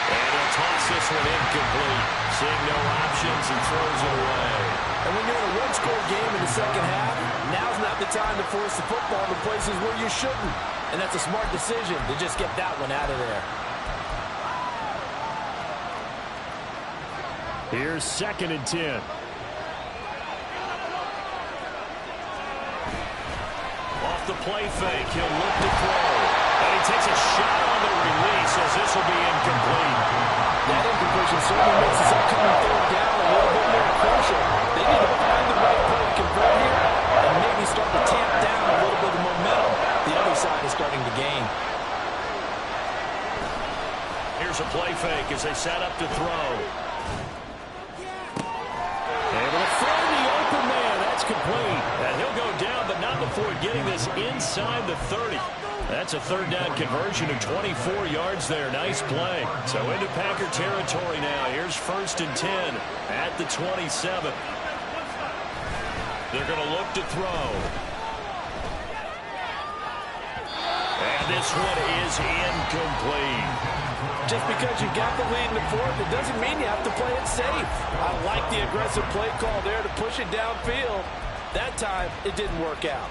And he'll toss this one incomplete. Seeing no options and throws it away. And when you're in a one-score game in the 2nd half, now's not the time to force the football to places where you shouldn't. And that's a smart decision to just get that one out of there. Here's 2nd and 10. Off the play fake, he'll look to throw. And he takes a shot on the release as this will be incomplete. That incompletion certainly makes this upcoming 3rd down a little bit more crucial. They need to find the right play to convert here and maybe start to tamp down a little bit of momentum the other side is starting to gain. Here's a play fake as they set up to throw. Able to find the open man. That's complete. And he'll go down, but not before getting this inside the 30. That's a 3rd down conversion of 24 yards there. Nice play. So into Packer territory now. Here's 1st and 10 at the 27. They're going to look to throw. And this one is incomplete. Just because you got the lead in the 4th, it doesn't mean you have to play it safe. I like the aggressive play call there to push it downfield. That time, it didn't work out.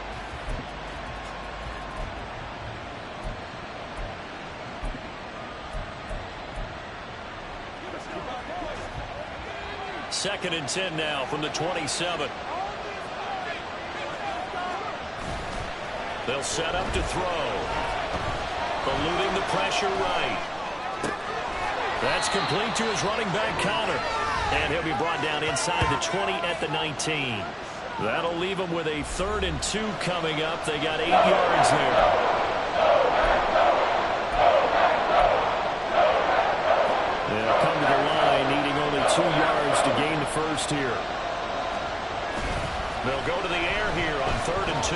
Second and 10 now from the 27. They'll set up to throw. Eluding the pressure right. That's complete to his running back, Connor. And he'll be brought down inside the 20 at the 19. That'll leave him with a 3rd and 2 coming up. They got 8 yards there. They'll come to the line needing only 2 yards to gain the first here. They'll go to the air here on 3rd and 2.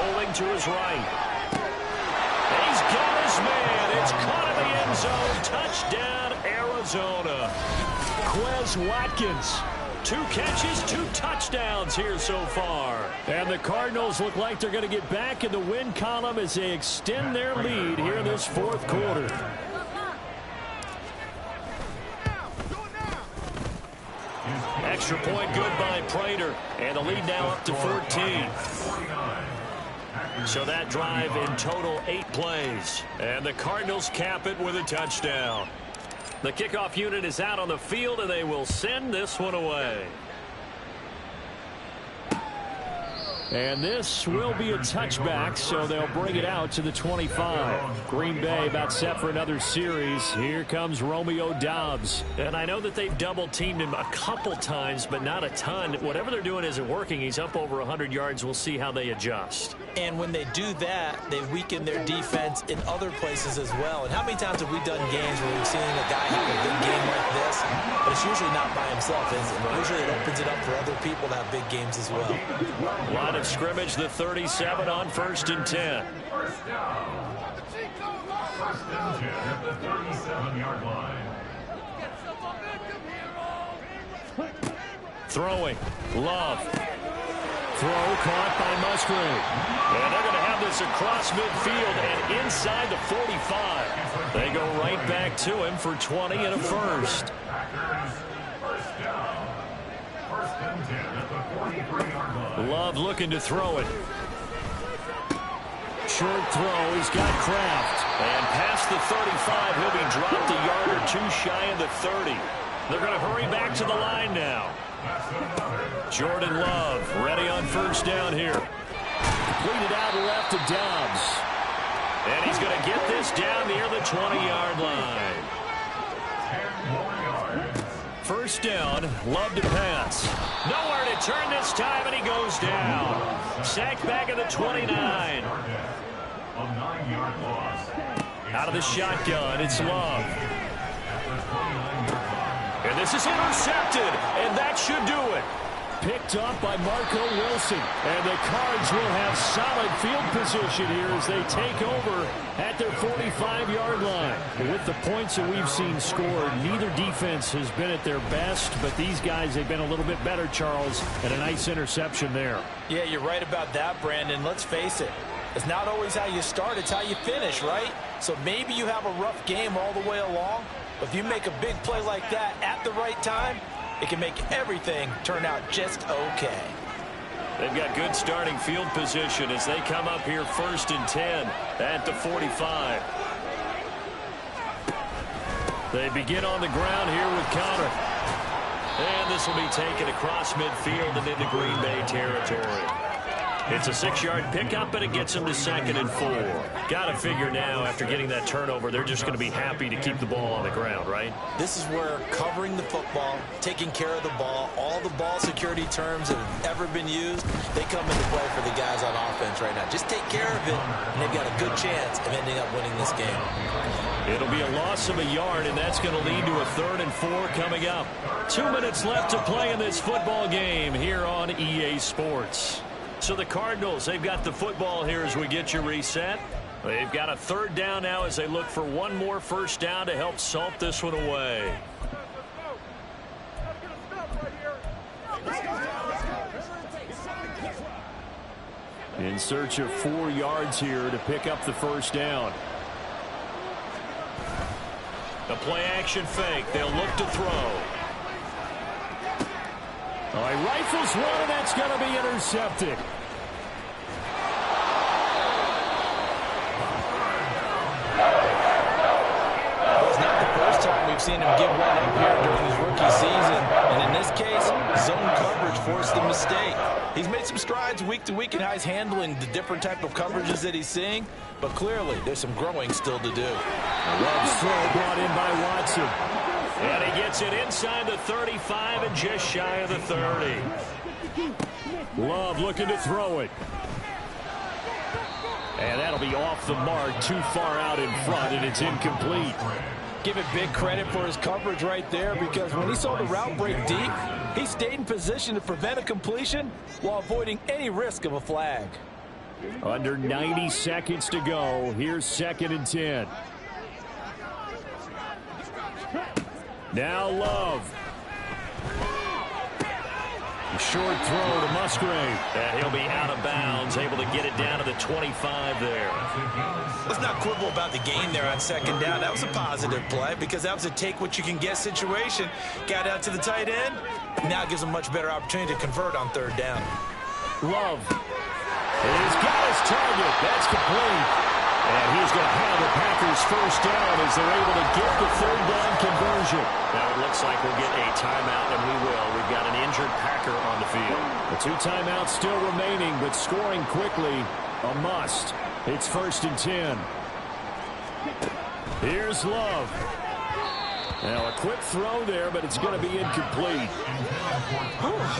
Rolling to his right. And he's got his man. It's caught in the end zone. Touchdown, Arizona. Quez Watkins. 2 catches, 2 touchdowns here so far. And the Cardinals look like they're going to get back in the win column as they extend their lead here in this 4th quarter. Extra point good by Prater. And the lead now up to 14. So that drive in total 8 plays. And the Cardinals cap it with a touchdown. The kickoff unit is out on the field, and they will send this one away. And this will be a touchback, so they'll bring it out to the 25. Green Bay about set for another series. Here comes Romeo Doubs. And I know that they've double-teamed him a couple times, but not a ton. Whatever they're doing isn't working. He's up over 100 yards. We'll see how they adjust. And when they do that, they weaken their defense in other places as well. And how many times have we done games where we've seen a guy have a big game like this, but it's usually not by himself, is it? Usually it opens it up for other people to have big games as well. Line of scrimmage, the 37 on 1st and 10. First down. First and 10 at the 37-yard line. Throwing. Love. Throw caught by Musgrave. And they're going to have this across midfield and inside the 45. They go right back to him for 20 and a first. Packers, first down. First and 10 at the 43-yard line. Love looking to throw it. Short throw. He's got Kraft. And past the 35, he'll be dropped a yard or 2 shy of the 30. They're going to hurry back to the line now. Jordan Love ready on first down here. Completed out left to Doubs. And he's going to get this down near the 20-yard line. 10 more yards. First down, Love to pass. Nowhere to turn this time, and he goes down. Sacked back at the 29. A 9-yard loss. Out of the shotgun, it's Love. And this is intercepted, and that should do it. Picked up by Marco Wilson. And the Cards will have solid field position here as they take over at their 45-yard line. With the points that we've seen scored, neither defense has been at their best, but these guys have been a little bit better, Charles, and a nice interception there. Yeah, you're right about that, Brandon. Let's face it. It's not always how you start, it's how you finish, right? So maybe you have a rough game all the way along, but if you make a big play like that at the right time, it can make everything turn out just okay. They've got good starting field position as they come up here 1st and 10 at the 45. They begin on the ground here with Connor. And this will be taken across midfield and into Green Bay territory. It's a 6-yard pickup, and it gets them to 2nd and 4. Got to figure now, after getting that turnover, they're just going to be happy to keep the ball on the ground, right? This is where covering the football, taking care of the ball, all the ball security terms that have ever been used, they come into play for the guys on offense right now. Just take care of it, and they've got a good chance of ending up winning this game. It'll be a loss of a yard, and that's going to lead to a 3rd and 4 coming up. 2 minutes left to play in this football game here on EA Sports. So the Cardinals, they've got the football here as we get you reset. They've got a 3rd down now as they look for one more 1st down to help salt this one away. In search of 4 yards here to pick up the 1st down. The play-action fake. They'll look to throw. All right, rifles one, and that's going to be intercepted. It's not the first time we've seen him give one up here during his rookie season. And in this case, zone coverage forced the mistake. He's made some strides week to week in how he's handling the different type of coverages that he's seeing. But clearly, there's some growing still to do. Love's throw brought in by Watson. And he gets it inside the 35 and just shy of the 30. Love looking to throw it. And that'll be off the mark, too far out in front, and it's incomplete. Give it big credit for his coverage right there, because when he saw the route break deep, he stayed in position to prevent a completion while avoiding any risk of a flag. Under 90 seconds to go. Here's 2nd and 10. Now Love. A short throw to Musgrave. And he'll be out of bounds, able to get it down to the 25 there. Let's not quibble about the gain there on 2nd down. That was a positive play because that was a take-what-you-can-get situation. Got out to the tight end. Now it gives him a much better opportunity to convert on 3rd down. Love. He's got his target. That's complete. And he's going to have the Packers 1st down as they're able to get the 3rd down conversion. Now it looks like we'll get a timeout, and we will. We've got an injured Packer on the field. The 2 timeouts still remaining, but scoring quickly, a must. It's 1st and 10. Here's Love. Now a quick throw there, but it's going to be incomplete.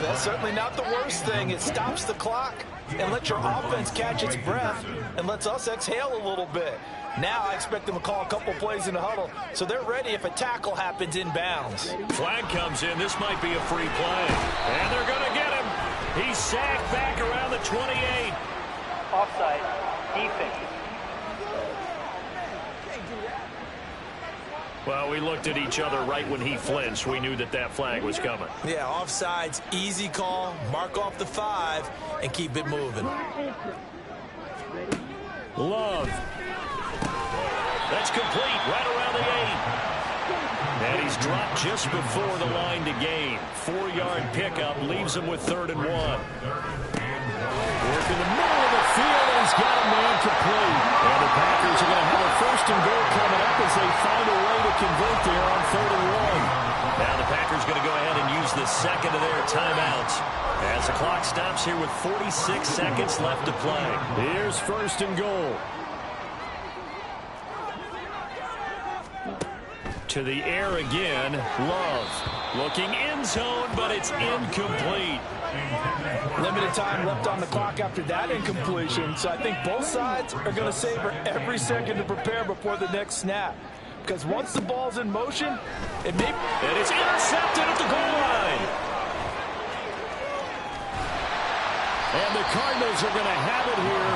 That's certainly not the worst thing. It stops the clock and lets your offense catch its breath and lets us exhale a little bit. Now I expect them to call a couple plays in the huddle so they're ready if a tackle happens inbounds. Flag comes in. This might be a free play. And they're going to get him. He's sacked back around the 28. Offside. Defense. Well, we looked at each other right when he flinched. We knew that that flag was coming. Yeah, offsides, easy call. Mark off the 5 and keep it moving. Love. That's complete right around the 8. And he's dropped just before the line to gain. 4-yard pickup leaves him with 3rd and 1. Work in the middle of the field, and he's got a man complete. And the Packers are going to have a 1st and goal coming up as they find a way to convert there on 3rd and 1. Now the Packers going to go ahead and use the 2nd of their timeouts as the clock stops here with 46 seconds left to play. Here's 1st and goal. To the air again. Love. Looking end zone, but it's incomplete. Limited time left on the clock after that incompletion, so I think both sides are going to savor every second to prepare before the next snap. Because once the ball's in motion, it may... And it's intercepted at the goal line. And the Cardinals are going to have it here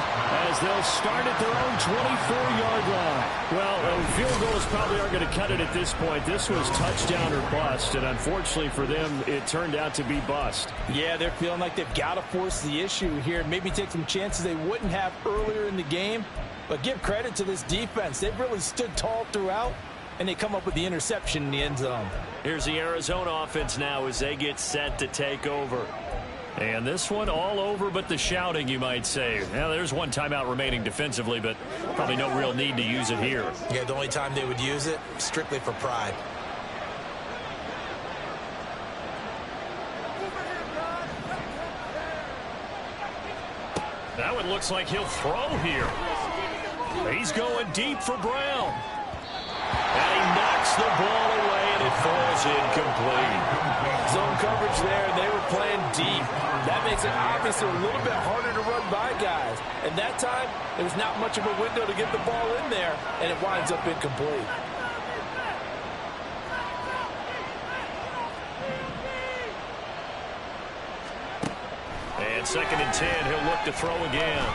as they'll start at their own 24-yard line. Well, field goals probably aren't going to cut it at this point. This was touchdown or bust, and unfortunately for them, it turned out to be bust. Yeah, they're feeling like they've got to force the issue here. Maybe take some chances they wouldn't have earlier in the game. But give credit to this defense. They've really stood tall throughout, and they come up with the interception in the end zone. Here's the Arizona offense now as they get set to take over. And this one all over but the shouting, you might say. Now, there's one timeout remaining defensively, but probably no real need to use it here. Yeah, the only time they would use it, strictly for pride. That one looks like he'll throw here. He's going deep for Brown. And he knocks the ball away, and it falls incomplete. Zone coverage there, and they were playing deep. That makes it obviously a little bit harder to run by guys. And that time, there was not much of a window to get the ball in there, and it winds up incomplete. And 2nd and 10, he'll look to throw again.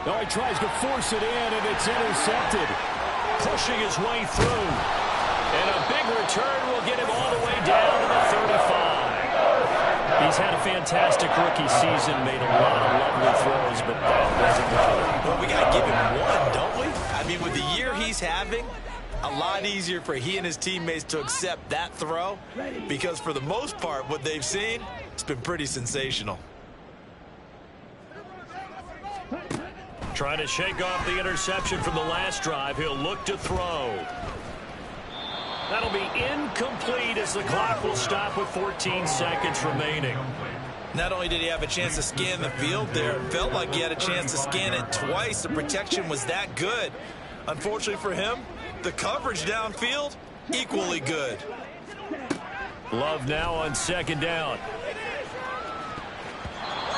Oh, he tries to force it in, and it's intercepted. Pushing his way through. And a big return will get him all the way down to the 35. He's had a fantastic rookie season, made a lot of lovely throws, but that wasn't the key. Well, we got to give him one, don't we? I mean, with the year he's having, a lot easier for he and his teammates to accept that throw, because for the most part, what they've seen, it's been pretty sensational. Trying to shake off the interception from the last drive. He'll look to throw. That'll be incomplete as the clock will stop with 14 seconds remaining. Not only did he have a chance to scan the field there, it felt like he had a chance to scan it twice. The protection was that good. Unfortunately for him, the coverage downfield, equally good. Love now on 2nd down.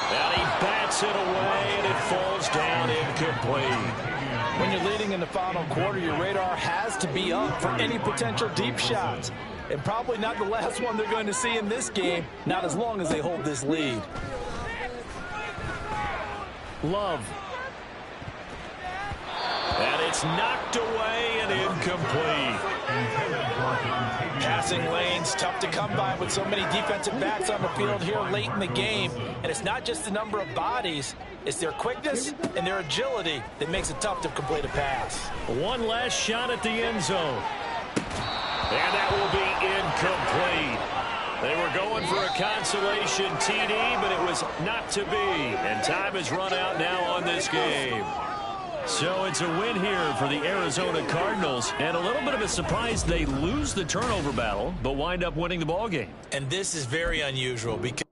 And he bats it away, and it falls down incomplete. When you're leading in the final quarter, your radar has to be up for any potential deep shots. And probably not the last one they're going to see in this game, not as long as they hold this lead. Love. And it's knocked away and incomplete. Passing lanes, tough to come by with so many defensive backs on the field here late in the game. And it's not just the number of bodies, it's their quickness and their agility that makes it tough to complete a pass. One last shot at the end zone. And that will be incomplete. They were going for a consolation TD, but it was not to be. And time has run out now on this game. So it's a win here for the Arizona Cardinals, and a little bit of a surprise they lose the turnover battle, but wind up winning the ball game. And this is very unusual because